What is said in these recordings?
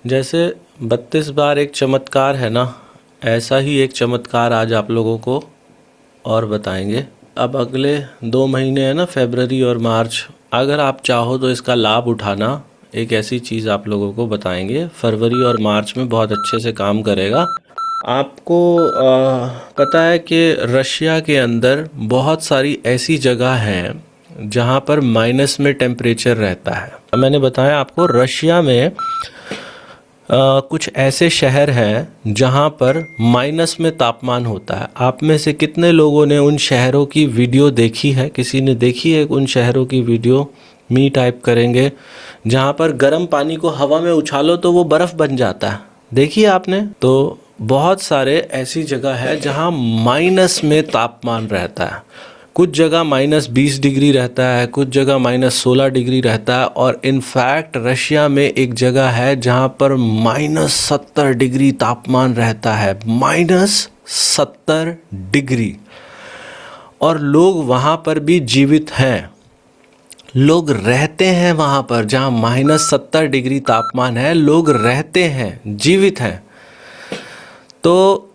जैसे 32 बार एक चमत्कार है ना, ऐसा ही एक चमत्कार आज आप लोगों को और बताएंगे। अब अगले 2 महीने हैं ना, फरवरी और मार्च, अगर आप चाहो तो इसका लाभ उठाना। एक ऐसी चीज़ आप लोगों को बताएंगे, फरवरी और मार्च में बहुत अच्छे से काम करेगा। आपको पता है कि रशिया के अंदर बहुत सारी ऐसी जगह हैं जहाँ पर माइनस में टेम्परेचर रहता है। मैंने बताया आपको, रशिया में कुछ ऐसे शहर हैं जहाँ पर माइनस में तापमान होता है। आप में से कितने लोगों ने उन शहरों की वीडियो देखी है? किसी ने देखी है उन शहरों की वीडियो? मी टाइप करेंगे, जहाँ पर गर्म पानी को हवा में उछालो तो वो बर्फ़ बन जाता है। देखिए आपने? तो बहुत सारे ऐसी जगह है जहाँ माइनस में तापमान रहता है। कुछ जगह -20 डिग्री रहता है, कुछ जगह -16 डिग्री रहता है, और इनफैक्ट रशिया में एक जगह है जहाँ पर -70 डिग्री तापमान रहता है। -70 डिग्री, और लोग वहाँ पर भी जीवित हैं। लोग रहते हैं वहाँ पर जहाँ -70 डिग्री तापमान है, लोग रहते हैं, जीवित हैं। तो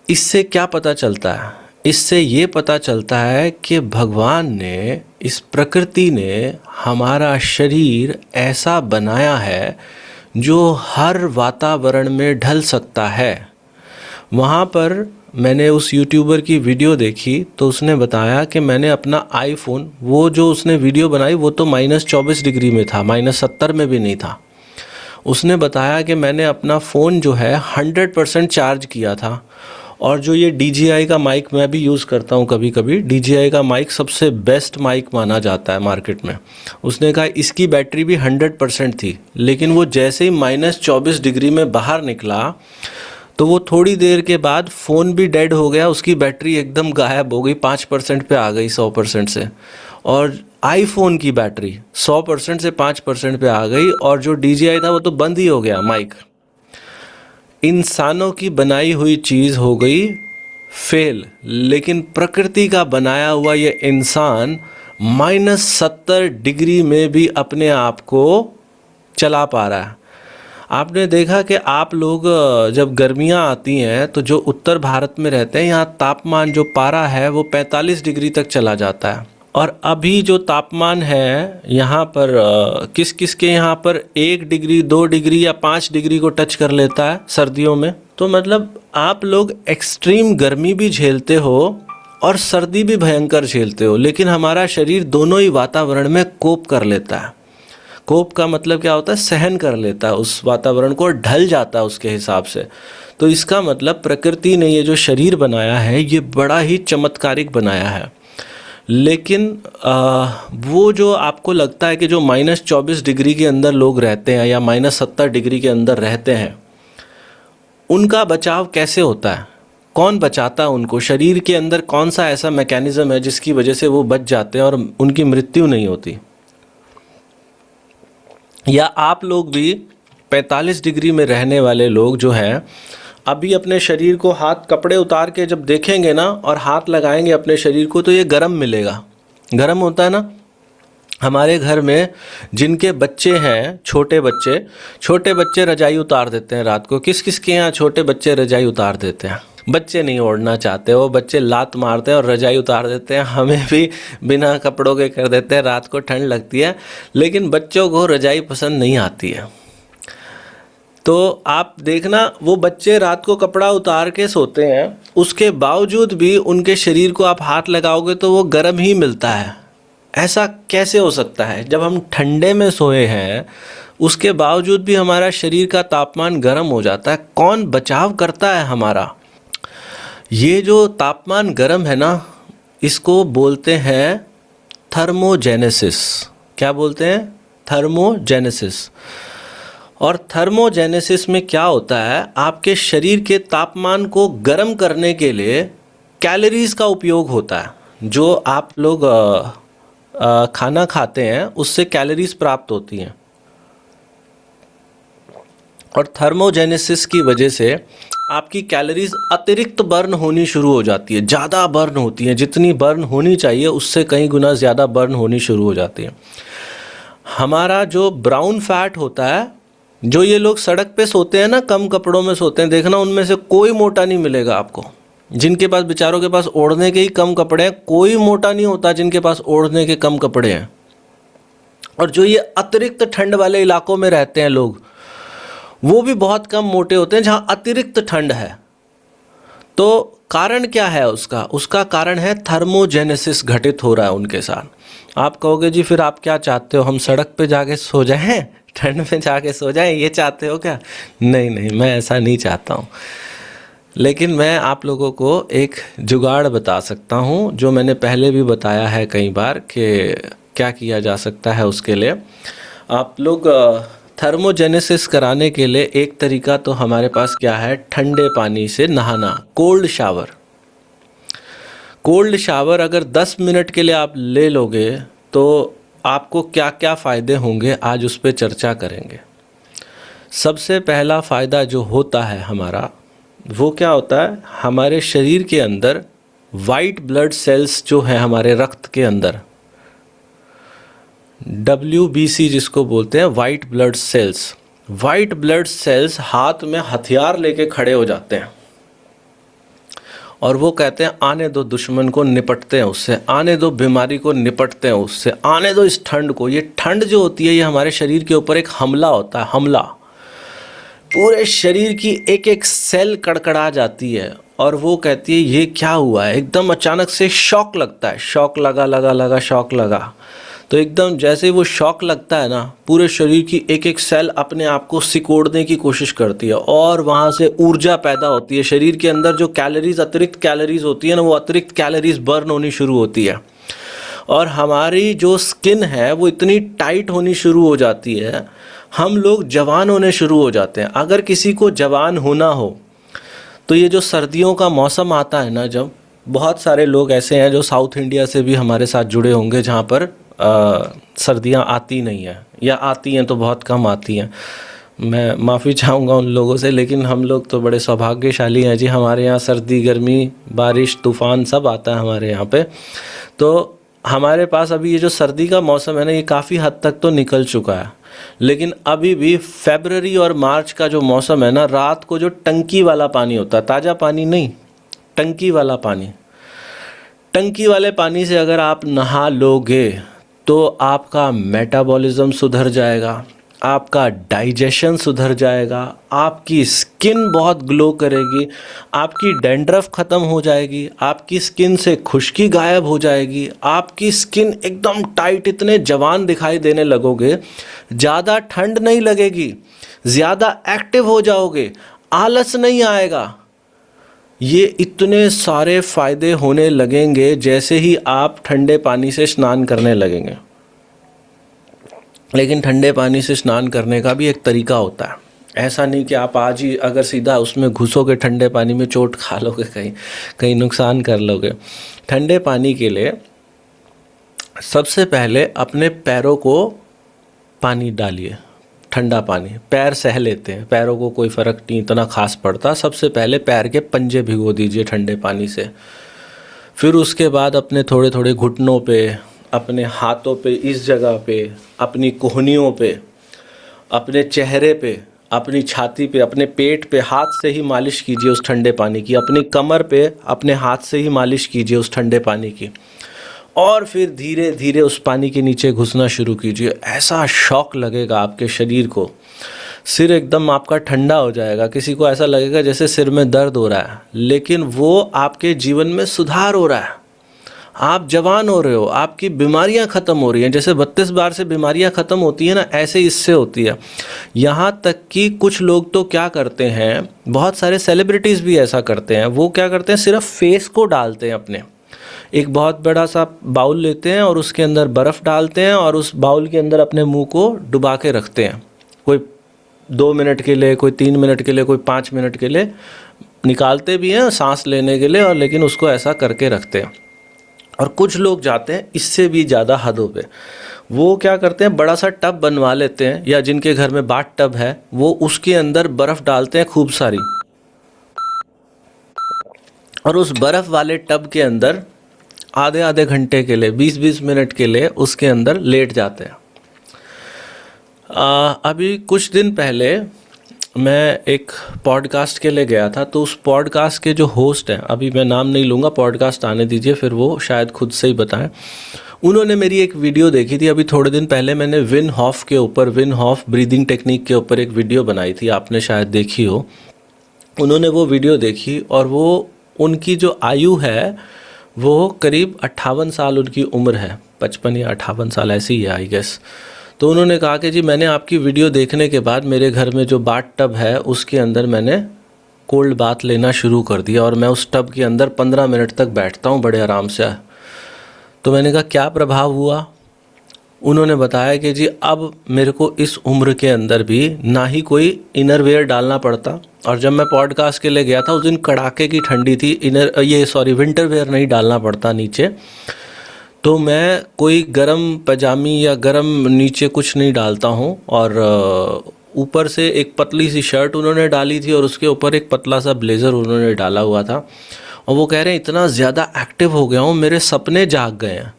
इससे क्या पता चलता है? इससे ये पता चलता है कि भगवान ने, इस प्रकृति ने हमारा शरीर ऐसा बनाया है जो हर वातावरण में ढल सकता है। वहाँ पर मैंने उस यूट्यूबर की वीडियो देखी तो उसने बताया कि मैंने अपना आईफोन, वो जो उसने वीडियो बनाई वो तो -24 डिग्री में था, -70 में भी नहीं था। उसने बताया कि मैंने अपना फ़ोन जो है 100% चार्ज किया था, और जो ये DJI का माइक मैं भी यूज़ करता हूँ कभी कभी, DJI का माइक सबसे बेस्ट माइक माना जाता है मार्केट में। उसने कहा इसकी बैटरी भी 100% थी, लेकिन वो जैसे ही -24 डिग्री में बाहर निकला तो वो थोड़ी देर के बाद फ़ोन भी डेड हो गया, उसकी बैटरी एकदम गायब हो गई, 5% पे आ गई 100% से। और आईफोन की बैटरी 100% से 5% पे आ गई, और जो DJI था वो तो बंद ही हो गया माइक। इंसानों की बनाई हुई चीज़ हो गई फेल, लेकिन प्रकृति का बनाया हुआ ये इंसान -70 डिग्री में भी अपने आप को चला पा रहा है। आपने देखा कि आप लोग जब गर्मियाँ आती हैं तो जो उत्तर भारत में रहते हैं, यहाँ तापमान जो पारा है वो 45 डिग्री तक चला जाता है। और अभी जो तापमान है यहाँ पर किस किस के यहाँ पर 1 डिग्री 2 डिग्री या 5 डिग्री को टच कर लेता है सर्दियों में। तो मतलब आप लोग एक्सट्रीम गर्मी भी झेलते हो और सर्दी भी भयंकर झेलते हो, लेकिन हमारा शरीर दोनों ही वातावरण में कोप कर लेता है। कोप का मतलब क्या होता है? सहन कर लेता है उस वातावरण को, ढल जाता है उसके हिसाब से। तो इसका मतलब प्रकृति ने ये जो शरीर बनाया है ये बड़ा ही चमत्कारिक बनाया है। लेकिन वो जो आपको लगता है कि जो -24 डिग्री के अंदर लोग रहते हैं या -70 डिग्री के अंदर रहते हैं, उनका बचाव कैसे होता है? कौन बचाता है उनको? शरीर के अंदर कौन सा ऐसा मैकेनिज़्म है जिसकी वजह से वो बच जाते हैं और उनकी मृत्यु नहीं होती? या आप लोग भी 45 डिग्री में रहने वाले लोग जो हैं, अभी अपने शरीर को हाथ कपड़े उतार के जब देखेंगे ना और हाथ लगाएंगे अपने शरीर को तो ये गर्म मिलेगा। गर्म होता है ना। हमारे घर में जिनके बच्चे हैं, छोटे बच्चे रजाई उतार देते हैं रात को। किस किस के यहाँ छोटे बच्चे रजाई उतार देते हैं? बच्चे नहीं ओढ़ना चाहते, वो बच्चे लात मारते हैं और रजाई उतार देते हैं। हमें भी बिना कपड़ों के कर देते हैं, रात को ठंड लगती है, लेकिन बच्चों को रजाई पसंद नहीं आती है। तो आप देखना, वो बच्चे रात को कपड़ा उतार के सोते हैं, उसके बावजूद भी उनके शरीर को आप हाथ लगाओगे तो वो गर्म ही मिलता है। ऐसा कैसे हो सकता है? जब हम ठंडे में सोए हैं उसके बावजूद भी हमारा शरीर का तापमान गर्म हो जाता है। कौन बचाव करता है हमारा? ये जो तापमान गर्म है ना, इसको बोलते हैं थर्मोजेनेसिस। क्या बोलते हैं? थर्मोजेनेसिस। और थर्मोजेनेसिस में क्या होता है? आपके शरीर के तापमान को गर्म करने के लिए कैलोरीज का उपयोग होता है। जो आप लोग खाना खाते हैं उससे कैलोरीज प्राप्त होती हैं, और थर्मोजेनेसिस की वजह से आपकी कैलोरीज अतिरिक्त बर्न होनी शुरू हो जाती है, ज़्यादा बर्न होती है। जितनी बर्न होनी चाहिए उससे कई गुना ज़्यादा बर्न होनी शुरू हो जाती है। हमारा जो ब्राउन फैट होता है जो ये लोग सड़क पे सोते हैं ना, कम कपड़ों में सोते हैं, देखना उनमें से कोई मोटा नहीं मिलेगा आपको। जिनके पास बेचारों के पास ओढ़ने के ही कम कपड़े हैं, कोई मोटा नहीं होता जिनके पास ओढ़ने के कम कपड़े हैं। और जो ये अतिरिक्त ठंड वाले इलाकों में रहते हैं लोग, वो भी बहुत कम मोटे होते हैं जहाँ अतिरिक्त ठंड है। तो कारण क्या है उसका कारण है थर्मोजेनेसिस घटित हो रहा है उनके साथ। आप कहोगे जी फिर आप क्या चाहते हो, हम सड़क पे जाके सो जाएं, ठंड में जाके सो जाएं, ये चाहते हो क्या? नहीं नहीं, मैं ऐसा नहीं चाहता हूँ। लेकिन मैं आप लोगों को एक जुगाड़ बता सकता हूँ, जो मैंने पहले भी बताया है कई बार कि क्या किया जा सकता है उसके लिए। आप लोग थर्मोजेनेसिस कराने के लिए एक तरीका तो हमारे पास क्या है, ठंडे पानी से नहाना, कोल्ड शावर। कोल्ड शावर अगर 10 मिनट के लिए आप ले लोगे तो आपको क्या क्या फ़ायदे होंगे, आज उस पर चर्चा करेंगे। सबसे पहला फ़ायदा जो होता है हमारा, वो क्या होता है, हमारे शरीर के अंदर वाइट ब्लड सेल्स जो है हमारे रक्त के अंदर, WBC जिसको बोलते हैं, white blood cells, white blood cells हाथ में हथियार लेके खड़े हो जाते हैं और वो कहते हैं आने दो दुश्मन को, निपटते हैं उससे, आने दो बीमारी को, निपटते हैं उससे, आने दो इस ठंड को। ये ठंड जो होती है ये हमारे शरीर के ऊपर एक हमला होता है, हमला। पूरे शरीर की एक एक सेल कड़कड़ा जाती है और वो कहती है ये क्या हुआ है, एकदम अचानक से शॉक लगता है, शॉक लगा शॉक लगा। तो एकदम जैसे ही वो शॉक लगता है ना, पूरे शरीर की एक एक सेल अपने आप को सिकोड़ने की कोशिश करती है और वहाँ से ऊर्जा पैदा होती है। शरीर के अंदर जो कैलोरीज, अतिरिक्त कैलोरीज होती है ना, वो अतिरिक्त कैलोरीज बर्न होनी शुरू होती है और हमारी जो स्किन है वो इतनी टाइट होनी शुरू हो जाती है, हम लोग जवान होने शुरू हो जाते हैं। अगर किसी को जवान होना हो तो ये जो सर्दियों का मौसम आता है ना, जब बहुत सारे लोग ऐसे हैं जो साउथ इंडिया से भी हमारे साथ जुड़े होंगे जहाँ पर सर्दियाँ आती नहीं हैं, या आती हैं तो बहुत कम आती हैं। मैं माफ़ी चाहूँगा उन लोगों से, लेकिन हम लोग तो बड़े सौभाग्यशाली हैं जी, हमारे यहाँ सर्दी, गर्मी, बारिश, तूफ़ान सब आता है हमारे यहाँ पे। तो हमारे पास अभी ये जो सर्दी का मौसम है ना, ये काफ़ी हद तक तो निकल चुका है, लेकिन अभी भी फरवरी और मार्च का जो मौसम है ना, रात को जो टंकी वाला पानी होता है, ताज़ा पानी नहीं, टंकी वाला पानी, टंकी वाले पानी से अगर आप नहा लोगे तो आपका मेटाबॉलिज्म सुधर जाएगा, आपका डाइजेशन सुधर जाएगा, आपकी स्किन बहुत ग्लो करेगी, आपकी डैंड्रफ ख़त्म हो जाएगी, आपकी स्किन से खुश्की गायब हो जाएगी, आपकी स्किन एकदम टाइट, इतने जवान दिखाई देने लगोगे, ज़्यादा ठंड नहीं लगेगी, ज़्यादा एक्टिव हो जाओगे, आलस नहीं आएगा। ये इतने सारे फ़ायदे होने लगेंगे जैसे ही आप ठंडे पानी से स्नान करने लगेंगे। लेकिन ठंडे पानी से स्नान करने का भी एक तरीका होता है। ऐसा नहीं कि आप आज ही अगर सीधा उसमें घुसोगे ठंडे पानी में, चोट खा लोगे, कहीं नुकसान कर लोगे। ठंडे पानी के लिए सबसे पहले अपने पैरों को पानी डालिए, ठंडा पानी। पैर सह लेते हैं, पैरों को कोई फ़र्क नहीं इतना ख़ास पड़ता। सबसे पहले पैर के पंजे भिगो दीजिए ठंडे पानी से। फिर उसके बाद अपने थोड़े थोड़े घुटनों पे, अपने हाथों पे, इस जगह पे, अपनी कोहनियों पे, अपने चेहरे पे, अपनी छाती पे, अपने पेट पे हाथ से ही मालिश कीजिए उस ठंडे पानी की। अपनी कमर पे अपने हाथ से ही मालिश कीजिए उस ठंडे पानी की। और फिर धीरे धीरे उस पानी के नीचे घुसना शुरू कीजिए। ऐसा शॉक लगेगा आपके शरीर को, सिर एकदम आपका ठंडा हो जाएगा। किसी को ऐसा लगेगा जैसे सिर में दर्द हो रहा है, लेकिन वो आपके जीवन में सुधार हो रहा है। आप जवान हो रहे हो, आपकी बीमारियां ख़त्म हो रही हैं। जैसे 32 बार से बीमारियां ख़त्म होती हैं ना, ऐसे इससे होती है। यहाँ तक कि कुछ लोग तो क्या करते हैं, बहुत सारे सेलिब्रिटीज़ भी ऐसा करते हैं। वो क्या करते हैं, सिर्फ फेस को डालते हैं अपने, एक बहुत बड़ा सा बाउल लेते हैं और उसके अंदर बर्फ़ डालते हैं और उस बाउल के अंदर अपने मुंह को डुबा के रखते हैं। कोई 2 मिनट के लिए, कोई 3 मिनट के लिए, कोई 5 मिनट के लिए, निकालते भी हैं सांस लेने के लिए, और लेकिन उसको ऐसा करके रखते हैं। और कुछ लोग जाते हैं इससे भी ज़्यादा हदों पे। वो क्या करते हैं, बड़ा सा टब बनवा लेते हैं, या जिनके घर में बाथ टब है वो उसके अंदर बर्फ़ डालते हैं खूब सारी, और उस बर्फ़ वाले टब के अंदर आधे आधे घंटे के लिए, 20-20 मिनट के लिए उसके अंदर लेट जाते हैं। अभी कुछ दिन पहले मैं एक पॉडकास्ट के लिए गया था, तो उस पॉडकास्ट के जो होस्ट हैं, अभी मैं नाम नहीं लूँगा, पॉडकास्ट आने दीजिए, फिर वो शायद खुद से ही बताएं। उन्होंने मेरी एक वीडियो देखी थी। अभी थोड़े दिन पहले मैंने विन हॉफ के ऊपर, विन हॉफ ब्रीदिंग टेक्निक के ऊपर एक वीडियो बनाई थी, आपने शायद देखी हो। उन्होंने वो वीडियो देखी और वो उनकी जो आयु है वो करीब 58 साल उनकी उम्र है, 55 या 58 साल ऐसी ही है आई गेस। तो उन्होंने कहा कि जी मैंने आपकी वीडियो देखने के बाद मेरे घर में जो बाथ टब है उसके अंदर मैंने कोल्ड बाथ लेना शुरू कर दिया और मैं उस टब के अंदर 15 मिनट तक बैठता हूँ बड़े आराम से। तो मैंने कहा क्या प्रभाव हुआ? उन्होंने बताया कि जी अब मेरे को इस उम्र के अंदर भी ना ही कोई इनर वेयर डालना पड़ता, और जब मैं पॉडकास्ट के लिए गया था उस दिन कड़ाके की ठंडी थी, विंटर वेयर नहीं डालना पड़ता नीचे, तो मैं कोई गरम पजामी या गरम नीचे कुछ नहीं डालता हूँ। और ऊपर से एक पतली सी शर्ट उन्होंने डाली थी और उसके ऊपर एक पतला सा ब्लेज़र उन्होंने डाला हुआ था। और वो कह रहे हैं इतना ज़्यादा एक्टिव हो गया हूँ, मेरे सपने जाग गए हैं।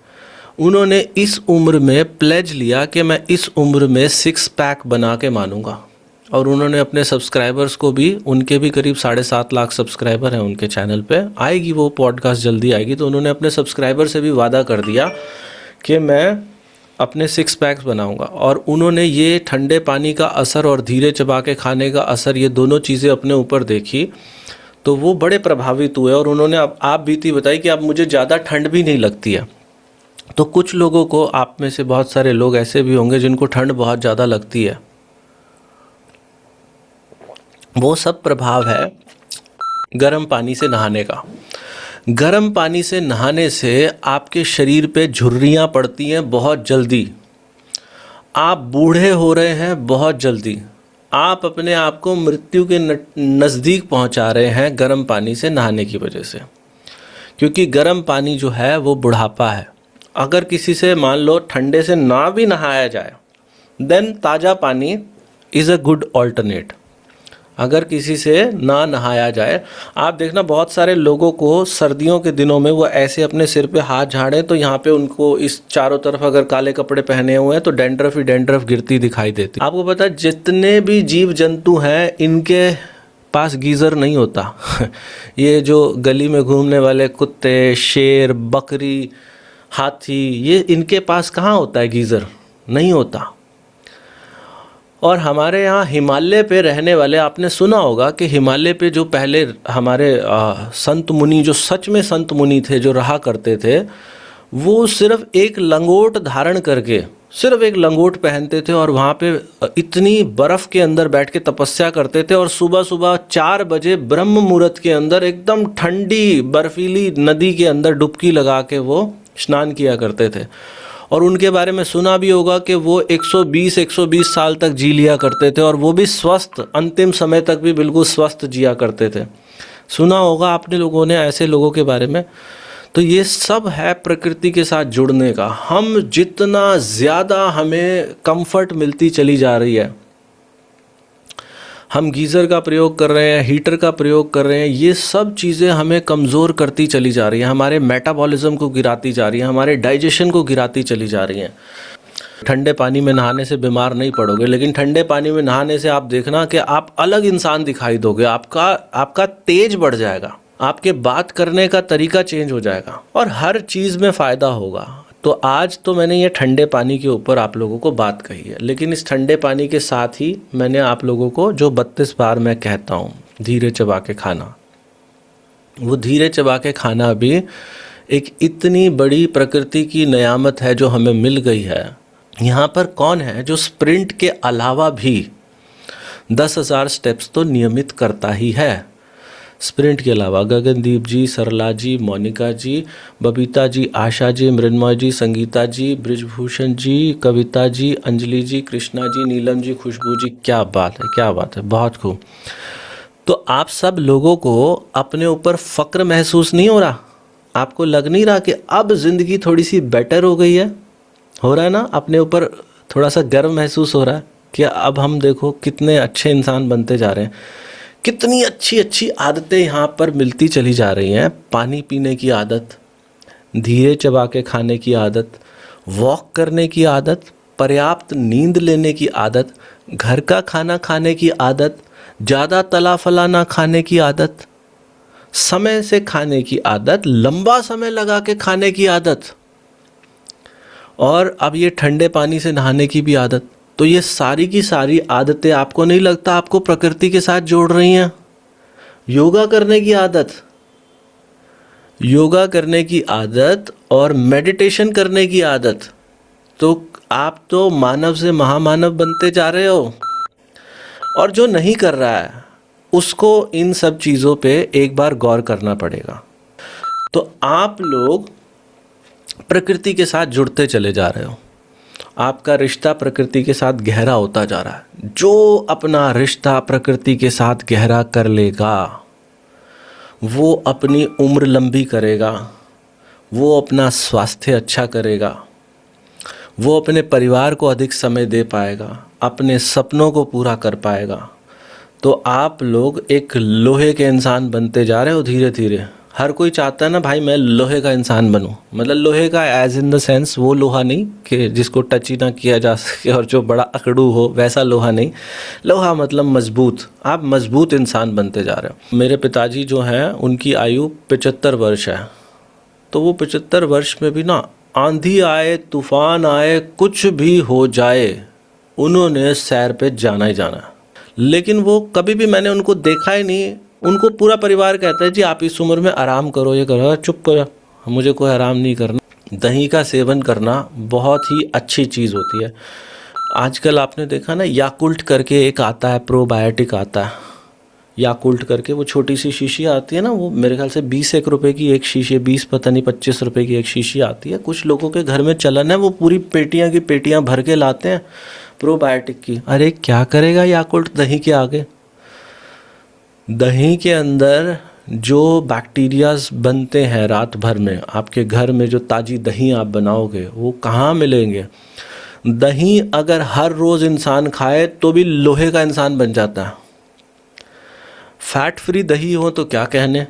उन्होंने इस उम्र में प्लेज लिया कि मैं इस उम्र में 6 पैक बना के मानूंगा। और उन्होंने अपने सब्सक्राइबर्स को भी, उनके भी करीब 7.5 लाख सब्सक्राइबर हैं उनके चैनल पे, आएगी वो पॉडकास्ट जल्दी आएगी, तो उन्होंने अपने सब्सक्राइबर से भी वादा कर दिया कि मैं अपने 6 पैक्स बनाऊंगा। और उन्होंने ये ठंडे पानी का असर और धीरे चबा के खाने का असर, ये दोनों चीज़ें अपने ऊपर देखी तो वो बड़े प्रभावित हुए। और उन्होंने आप बीती बताई कि अब मुझे ज़्यादा ठंड भी नहीं लगती है। तो कुछ लोगों को, आप में से बहुत सारे लोग ऐसे भी होंगे जिनको ठंड बहुत ज़्यादा लगती है। वो सब प्रभाव है गर्म पानी से नहाने का। गर्म पानी से नहाने से आपके शरीर पे झुर्रियाँ पड़ती हैं बहुत जल्दी, आप बूढ़े हो रहे हैं बहुत जल्दी, आप अपने आप को मृत्यु के नज़दीक पहुंचा रहे हैं गर्म पानी से नहाने की वजह से। क्योंकि गर्म पानी जो है वो बुढ़ापा है। अगर किसी से मान लो ठंडे से ना भी नहाया जाए, देन ताज़ा पानी इज़ अ गुड ऑल्टरनेट। अगर किसी से ना नहाया जाए, आप देखना बहुत सारे लोगों को सर्दियों के दिनों में वो ऐसे अपने सिर पे हाथ झाड़ें तो यहाँ पे उनको इस चारों तरफ अगर काले कपड़े पहने हुए हैं तो डैंड्रफ ही डैंड्रफ गिरती दिखाई देती। आपको पता है जितने भी जीव जंतु हैं इनके पास गीज़र नहीं होता। ये जो गली में घूमने वाले कुत्ते, शेर, बकरी, हाथी, ये इनके पास कहाँ होता है गीज़र? नहीं होता। और हमारे यहाँ हिमालय पे रहने वाले, आपने सुना होगा कि हिमालय पे जो पहले हमारे संत मुनि, जो सच में संत मुनि थे, जो रहा करते थे, वो सिर्फ एक लंगोट धारण करके, सिर्फ एक लंगोट पहनते थे और वहाँ पे इतनी बर्फ़ के अंदर बैठ के तपस्या करते थे। और सुबह सुबह 4 बजे ब्रह्म मुहूर्त के अंदर एकदम ठंडी बर्फीली नदी के अंदर डुबकी लगा के वो स्नान किया करते थे। और उनके बारे में सुना भी होगा कि वो 120 साल तक जी लिया करते थे और वो भी स्वस्थ, अंतिम समय तक भी बिल्कुल स्वस्थ जिया करते थे। सुना होगा आपने लोगों ने ऐसे लोगों के बारे में। तो ये सब है प्रकृति के साथ जुड़ने का। हम जितना ज़्यादा हमें कंफर्ट मिलती चली जा रही है, हम गीज़र का प्रयोग कर रहे हैं, हीटर का प्रयोग कर रहे हैं, ये सब चीज़ें हमें कमज़ोर करती चली जा रही हैं, हमारे मेटाबॉलिज्म को गिराती जा रही हैं, हमारे डाइजेशन को गिराती चली जा रही हैं। ठंडे पानी में नहाने से बीमार नहीं पड़ोगे, लेकिन ठंडे पानी में नहाने से आप देखना कि आप अलग इंसान दिखाई दोगे, आपका तेज बढ़ जाएगा, आपके बात करने का तरीका चेंज हो जाएगा और हर चीज़ में फ़ायदा होगा। तो आज तो मैंने ये ठंडे पानी के ऊपर आप लोगों को बात कही है, लेकिन इस ठंडे पानी के साथ ही मैंने आप लोगों को जो 32 बार मैं कहता हूँ धीरे चबा के खाना, वो धीरे चबा के खाना भी एक इतनी बड़ी प्रकृति की नियामत है जो हमें मिल गई है। यहाँ पर कौन है जो स्प्रिंट के अलावा भी 10,000 स्टेप्स तो नियमित करता ही है। स्प्रिंट के अलावा गगनदीप जी, सरला जी, मोनिका जी, बबीता जी, आशा जी, मृन्मय जी, संगीता जी, ब्रिजभूषण जी, कविता जी, अंजलि जी, कृष्णा जी, नीलम जी, खुशबू जी। क्या बात है, क्या बात है, बहुत खूब। तो आप सब लोगों को अपने ऊपर फ़क्र महसूस नहीं हो रहा? आपको लग नहीं रहा कि अब ज़िंदगी थोड़ी सी बेटर हो गई है? हो रहा है ना? अपने ऊपर थोड़ा सा गर्व महसूस हो रहा है कि अब हम देखो कितने अच्छे इंसान बनते जा रहे हैं, कितनी अच्छी अच्छी आदतें यहाँ पर मिलती चली जा रही हैं। पानी पीने की आदत, धीरे चबा के खाने की आदत, वॉक करने की आदत, पर्याप्त नींद लेने की आदत, घर का खाना खाने की आदत, ज़्यादा तला फला ना खाने की आदत, समय से खाने की आदत, लंबा समय लगा के खाने की आदत, और अब ये ठंडे पानी से नहाने की भी आदत। तो ये सारी की सारी आदतें आपको नहीं लगता आपको प्रकृति के साथ जोड़ रही हैं? योगा करने की आदत, योगा करने की आदत और मेडिटेशन करने की आदत, तो आप तो मानव से महामानव बनते जा रहे हो। और जो नहीं कर रहा है उसको इन सब चीज़ों पे एक बार गौर करना पड़ेगा। तो आप लोग प्रकृति के साथ जुड़ते चले जा रहे हो, आपका रिश्ता प्रकृति के साथ गहरा होता जा रहा है। जो अपना रिश्ता प्रकृति के साथ गहरा कर लेगा वो अपनी उम्र लंबी करेगा, वो अपना स्वास्थ्य अच्छा करेगा, वो अपने परिवार को अधिक समय दे पाएगा, अपने सपनों को पूरा कर पाएगा। तो आप लोग एक लोहे के इंसान बनते जा रहे हो धीरे धीरे। हर कोई चाहता है ना भाई मैं लोहे का इंसान बनूं, मतलब लोहे का एज इन द सेंस वो लोहा नहीं कि जिसको टच ही ना किया जा सके और जो बड़ा अकड़ू हो, वैसा लोहा नहीं। लोहा मतलब मजबूत, आप मजबूत इंसान बनते जा रहे हो। मेरे पिताजी जो हैं उनकी आयु 75 वर्ष है। तो वो 75 वर्ष में भी ना आंधी आए तूफान आए कुछ भी हो जाए उन्होंने सैर पे जाना ही जाना। लेकिन वो कभी भी मैंने उनको देखा ही नहीं। उनको पूरा परिवार कहता है जी आप इस उम्र में आराम करो, ये करो। चुप करो, मुझे कोई आराम नहीं करना। दही का सेवन करना बहुत ही अच्छी चीज़ होती है। आजकल आपने देखा ना याकुल्ट करके एक आता है, प्रोबायोटिक आता है याकुल्ट करके, वो छोटी सी शीशी आती है ना, वो मेरे ख्याल से 20 रुपए की एक शीशी, 20 पता नहीं 25 रुपए की एक शीशी आती है। कुछ लोगों के घर में चलन है, वो पूरी पेटियां की पेटियां भर के लाते हैं प्रोबायोटिक की। अरे क्या करेगा याकुल्ट दही के आगे? दही के अंदर जो बैक्टीरियाज बनते हैं रात भर में, आपके घर में जो ताज़ी दही आप बनाओगे वो कहाँ मिलेंगे? दही अगर हर रोज़ इंसान खाए तो भी लोहे का इंसान बन जाता है। फैट फ्री दही हो तो क्या कहने,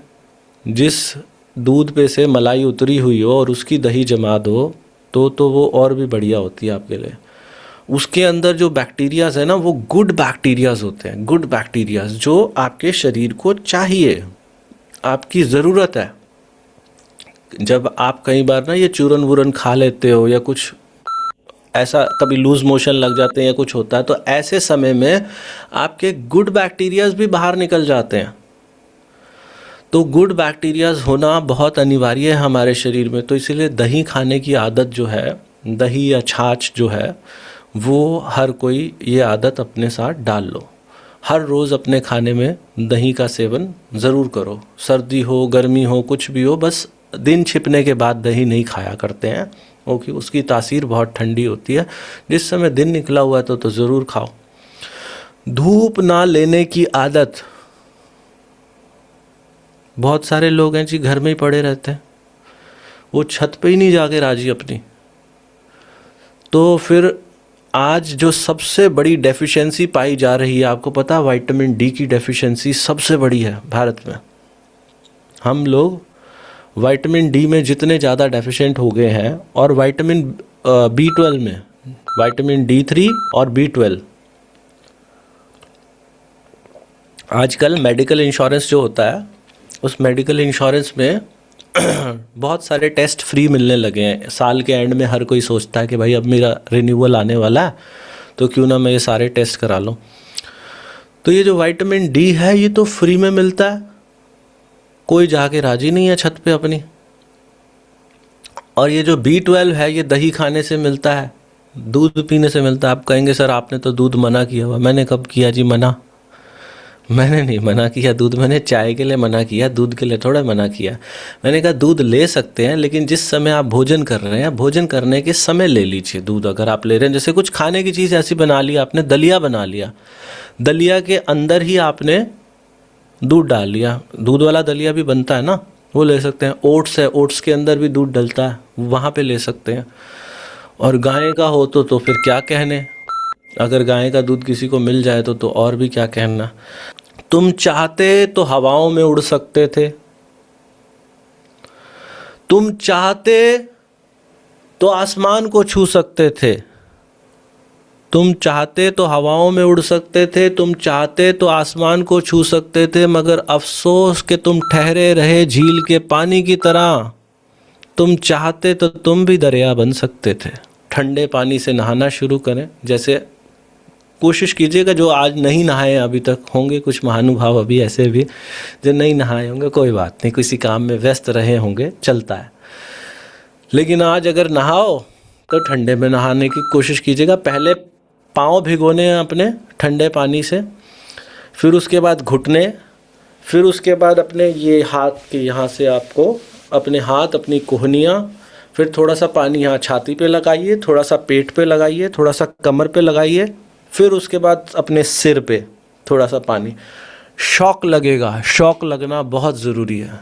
जिस दूध पे से मलाई उतरी हुई हो और उसकी दही जमा दो तो वो और भी बढ़िया होती है आपके लिए। उसके अंदर जो बैक्टीरियाज है ना वो गुड बैक्टीरियाज होते हैं, गुड बैक्टीरियाज जो आपके शरीर को चाहिए, आपकी ज़रूरत है। जब आप कई बार ना ये चूरन वूरन खा लेते हो या कुछ ऐसा, कभी लूज मोशन लग जाते हैं या कुछ होता है, तो ऐसे समय में आपके गुड बैक्टीरियाज भी बाहर निकल जाते हैं। तो गुड बैक्टीरियाज होना बहुत अनिवार्य है हमारे शरीर में। तो इसीलिए दही खाने की आदत जो है, दही या छाछ जो है, वो हर कोई ये आदत अपने साथ डाल लो। हर रोज़ अपने खाने में दही का सेवन ज़रूर करो। सर्दी हो गर्मी हो कुछ भी हो, बस दिन छिपने के बाद दही नहीं खाया करते हैं क्योंकि उसकी तासीर बहुत ठंडी होती है। जिस समय दिन निकला हुआ है तो ज़रूर खाओ। धूप ना लेने की आदत, बहुत सारे लोग हैं जी घर में ही पड़े रहते हैं, वो छत पे ही नहीं जाके राजी अपनी। तो फिर आज जो सबसे बड़ी डेफिशिएंसी पाई जा रही है, आपको पता है विटामिन डी की डेफिशिएंसी सबसे बड़ी है भारत में। हम लोग विटामिन डी में जितने ज़्यादा डेफिशिएंट हो गए हैं, और विटामिन B12 में, विटामिन D3 और B12, आजकल मेडिकल इंश्योरेंस जो होता है उस मेडिकल इंश्योरेंस में बहुत सारे टेस्ट फ्री मिलने लगे हैं। साल के एंड में हर कोई सोचता है कि भाई अब मेरा रिन्यूअल आने वाला है तो क्यों ना मैं ये सारे टेस्ट करा लूँ। तो ये जो विटामिन डी है ये तो फ्री में मिलता है, कोई जाके राजी नहीं है छत पे अपनी। और ये जो B12 है ये दही खाने से मिलता है, दूध पीने से मिलता है। आप कहेंगे सर आपने तो दूध मना किया हुआ। मैंने कब किया जी मना? मैंने नहीं मना किया दूध, मैंने चाय के लिए मना किया, दूध के लिए थोड़ा मना किया। मैंने कहा दूध ले सकते हैं लेकिन जिस समय आप भोजन कर रहे हैं, भोजन करने के समय ले लीजिए दूध। अगर आप ले रहे हैं, जैसे कुछ खाने की चीज़ ऐसी बना ली आपने, दलिया बना लिया, दलिया के अंदर ही आपने दूध डाल लिया, दूध वाला दलिया भी बनता है ना, वो ले सकते हैं। ओट्स है, ओट्स के अंदर भी दूध डलता है, वहाँ पे ले सकते हैं। और गाय का हो तो फिर क्या कहने, अगर गाय का दूध किसी को मिल जाए तो और भी क्या कहना। तुम चाहते तो हवाओं में उड़ सकते थे, तुम चाहते तो आसमान को छू सकते थे, तुम चाहते तो हवाओं में उड़ सकते थे, तुम चाहते तो आसमान को छू सकते थे, मगर अफसोस कि तुम ठहरे रहे झील के पानी की तरह। तुम चाहते तो तुम भी दरिया बन सकते थे। ठंडे पानी से नहाना शुरू करें। जैसे कोशिश कीजिएगा, जो आज नहीं नहाए अभी तक, होंगे कुछ महानुभाव अभी ऐसे भी जो नहीं नहाए होंगे, कोई बात नहीं, किसी काम में व्यस्त रहे होंगे, चलता है। लेकिन आज अगर नहाओ तो ठंडे में नहाने की कोशिश कीजिएगा। पहले पाँव भिगोने हैं अपने ठंडे पानी से, फिर उसके बाद घुटने, फिर उसके बाद अपने ये हाथ के यहाँ से आपको अपने हाथ, अपनी कोहनियाँ, फिर थोड़ा सा पानी यहाँ छाती पे लगाइए, थोड़ा सा पेट पे लगाइए, थोड़ा सा कमर पे लगाइए, फिर उसके बाद अपने सिर पे थोड़ा सा पानी। शॉक लगेगा, शॉक लगना बहुत ज़रूरी है।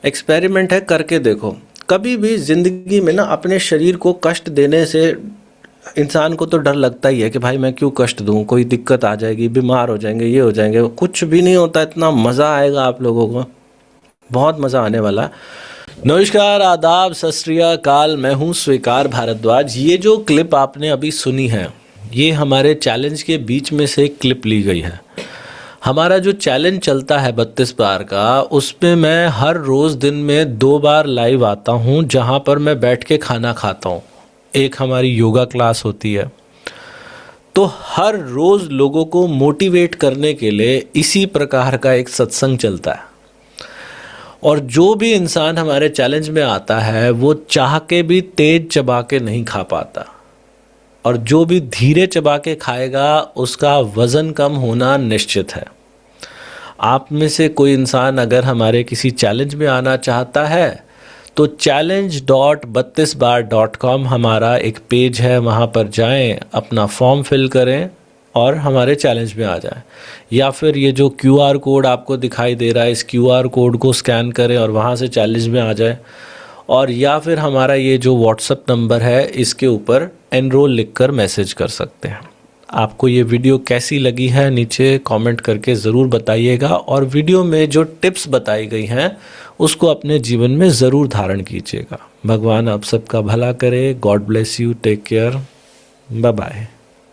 एक्सपेरिमेंट है, करके देखो। कभी भी ज़िंदगी में ना अपने शरीर को कष्ट देने से इंसान को तो डर लगता ही है कि भाई मैं क्यों कष्ट दूँ, कोई दिक्कत आ जाएगी, बीमार हो जाएंगे, ये हो जाएंगे। कुछ भी नहीं होता, इतना मज़ा आएगा आप लोगों को, बहुत मज़ा आने वाला है। नमस्कार, आदाब, सत श्री अकाल, मैं हूँ स्वीकार भारद्वाज। ये जो क्लिप आपने अभी सुनी है, ये हमारे चैलेंज के बीच में से एक क्लिप ली गई है। हमारा जो चैलेंज चलता है 32 बार का, उसमें मैं हर रोज़ दिन में 2 बार लाइव आता हूँ, जहाँ पर मैं बैठ के खाना खाता हूँ। एक हमारी योगा क्लास होती है। तो हर रोज़ लोगों को मोटिवेट करने के लिए इसी प्रकार का एक सत्संग चलता है। और जो भी इंसान हमारे चैलेंज में आता है, वो चाह के भी तेज चबा के नहीं खा पाता, और जो भी धीरे चबा के खाएगा उसका वज़न कम होना निश्चित है। आप में से कोई इंसान अगर हमारे किसी चैलेंज में आना चाहता है तो challenge.32bar.com हमारा एक पेज है, वहाँ पर जाएं, अपना फॉर्म फिल करें और हमारे चैलेंज में आ जाएं। या फिर ये जो QR कोड आपको दिखाई दे रहा है, इस QR कोड को स्कैन करें और वहाँ से चैलेंज में आ जाएं। और या फिर हमारा ये जो व्हाट्सएप नंबर है, इसके ऊपर एनरोल लिखकर मैसेज कर सकते हैं। आपको ये वीडियो कैसी लगी है नीचे कमेंट करके ज़रूर बताइएगा, और वीडियो में जो टिप्स बताई गई हैं उसको अपने जीवन में ज़रूर धारण कीजिएगा। भगवान आप सबका भला करे। God bless you, take care, bye bye.